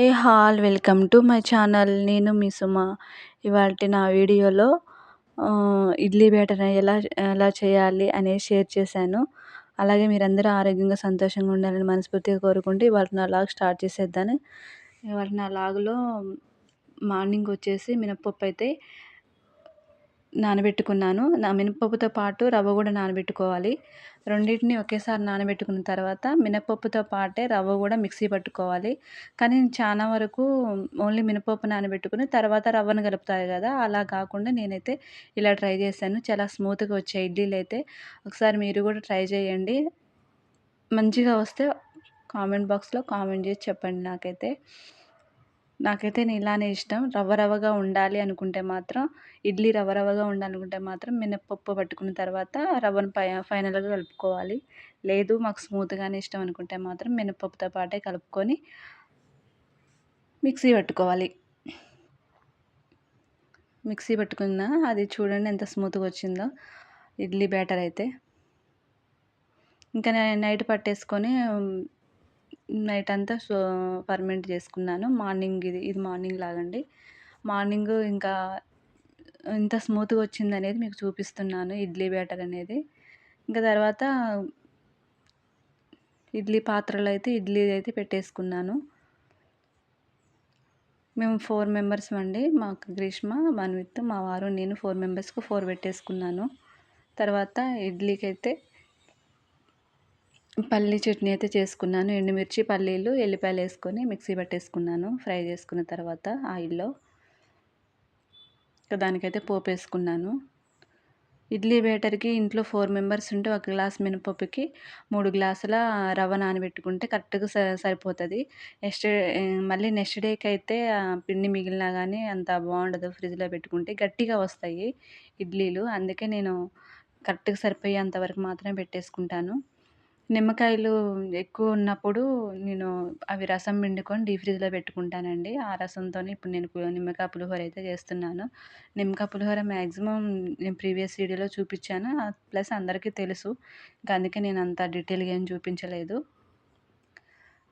A hall welcome to my channel. నేను మీ సుమ. ఇవాల్టి నా వీడియోలో ఇడ్లీ బ్యాటర్ ఎలా ఎలా చేయాలి అనేది షేర్ చేశాను. అలాగే మీరందరూ ఆరోగ్యంగా సంతోషంగా ఉండాలని మనస్ఫూర్తిగా కోరుకుంటూ ఇవాళ నా లాగ్ స్టార్ట్ చేసేద్దాను. ఇవాళ నా లాగ్లో మార్నింగ్ వచ్చేసి మినప్పప్పు అయితే నానబెట్టుకున్నాను. మినపప్పుతో పాటు రవ్వ కూడా నానబెట్టుకోవాలి. రెండింటిని ఒకేసారి నానబెట్టుకున్న తర్వాత మినపప్పుతో పాటే రవ్వ కూడా మిక్సీ పట్టుకోవాలి. కానీ చాలా వరకు ఓన్లీ మినపప్పు నానబెట్టుకుని తర్వాత రవ్వను కలుపుతారు కదా, అలా కాకుండా నేనైతే ఇలా ట్రై చేశాను. చాలా స్మూత్గా వచ్చాయి ఇడ్లీలు అయితే. ఒకసారి మీరు కూడా ట్రై చేయండి. మంచిగా వస్తే కామెంట్ బాక్స్లో కామెంట్ చేసి చెప్పండి. నాకైతే ఇలానే ఇష్టం. రవ్వ రవ్వగా ఉండాలి అనుకుంటే మాత్రం, ఇడ్లీ రవ్వ రవ్వగా ఉండాలనుకుంటే మాత్రం మినపప్పు పట్టుకున్న తర్వాత రవ్వను ఫైనల్గా కలుపుకోవాలి. లేదు మాకు స్మూత్గానే ఇష్టం అనుకుంటే మాత్రం మినపప్పుతో పాటే కలుపుకొని మిక్సీ పట్టుకోవాలి. మిక్సీ పట్టుకున్న అది చూడండి ఎంత స్మూత్గా వచ్చిందో ఇడ్లీ బ్యాటర్ అయితే. ఇంకా నైట్ పట్టేసుకొని నైట్ అంతా ఫర్మెంట్ చేసుకున్నాను. మార్నింగ్ ఇది మార్నింగ్ లాగండి. మార్నింగ్ ఇంకా ఇంత స్మూత్గా వచ్చిందనేది మీకు చూపిస్తున్నాను ఇడ్లీ బ్యాటర్ అనేది. ఇంకా తర్వాత ఇడ్లీ పాత్రలో అయితే ఇడ్లీ అయితే పెట్టేసుకున్నాను. మేము 4 మెంబర్స్ అండి. మాకు గ్రీష్మ, మన్విత్, మా వారు, నేను 4 మెంబర్స్కి 4 పెట్టేసుకున్నాను. తర్వాత ఇడ్లీకి అయితే పల్లీ చట్నీ అయితే చేసుకున్నాను. ఎండుమిర్చి, పల్లీలు, ఎల్లిపాయలు వేసుకొని మిక్సీ పట్టేసుకున్నాను. ఫ్రై చేసుకున్న తర్వాత ఆయిల్లో దానికైతే పోపు వేసుకున్నాను. ఇడ్లీ బ్యాటర్కి ఇంట్లో 4 మెంబర్స్ ఉంటే 1 గ్లాస్ మినపప్పుకి 3 గ్లాసుల రవ్వ నానబెట్టుకుంటే కరెక్ట్గా సరిపోతుంది. మళ్ళీ నెక్స్ట్ డేకి అయితే పిండి మిగిలినా కానీ అంత బాగుండదు. ఫ్రిడ్జ్లో పెట్టుకుంటే గట్టిగా వస్తాయి ఇడ్లీలు. అందుకే నేను కరెక్ట్గా సరిపోయేంత వరకు మాత్రమే పెట్టేసుకుంటాను. నిమ్మకాయలు ఎక్కువ ఉన్నప్పుడు నేను అవి రసం పిండుకొని డీప్ ఫ్రిడ్జ్లో పెట్టుకుంటానండి. ఆ రసంతోనే ఇప్పుడు నేను నిమ్మకాయ పులిహోర అయితే చేస్తున్నాను. నిమ్మకాయ పులిహోర మ్యాక్సిమం నేను ప్రీవియస్ వీడియోలో చూపించాను. ప్లస్ అందరికీ తెలుసు. ఇంకా అందుకే నేను అంత డీటెయిల్గా ఏం చూపించలేదు.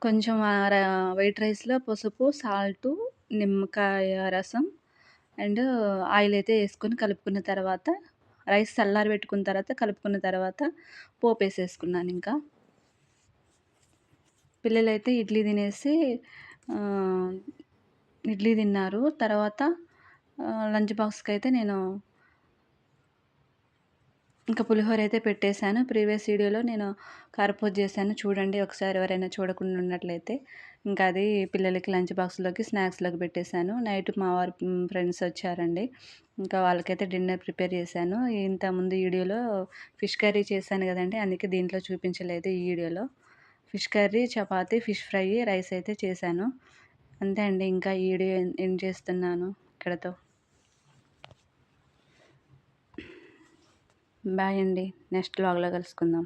కొంచెం వైట్ రైస్లో పసుపు, సాల్టు, నిమ్మకాయ రసం అండ్ ఆయిల్ అయితే వేసుకొని కలుపుకున్న తర్వాత రైస్ చల్లారి పెట్టుకున్న తర్వాత కలుపుకున్న తర్వాత పోపు వేసేసుకున్నాను. ఇంకా పిల్లలైతే ఇడ్లీ తిన్నారు. తర్వాత లంచ్ బాక్స్కి అయితే నేను ఇంకా పులిహోర అయితే పెట్టేశాను. ప్రీవియస్ వీడియోలో నేను కారపూస చేశాను, చూడండి ఒకసారి ఎవరైనా చూడకుండా ఉన్నట్లయితే. ఇంకా అది పిల్లలకి లంచ్ బాక్స్లోకి స్నాక్స్లోకి పెట్టేశాను. నైట్ మా వారి ఫ్రెండ్స్ వచ్చారండి. ఇంకా వాళ్ళకైతే డిన్నర్ ప్రిపేర్ చేశాను. ఇంతకుముందు వీడియోలో ఫిష్ కర్రీ చేశాను కదండి, అందుకే దీంట్లో చూపించలేదు. ఈ వీడియోలో fish curry, chapati, fish fry, rice అయితే చేశాను. అంతే అండి. ఇంకా ఈ వీడియో ఎండ్ చేస్తున్నాను ఇక్కడతో. బాయ్ అండి. నెక్స్ట్ వ్లాగ్లో కలుసుకుందాం.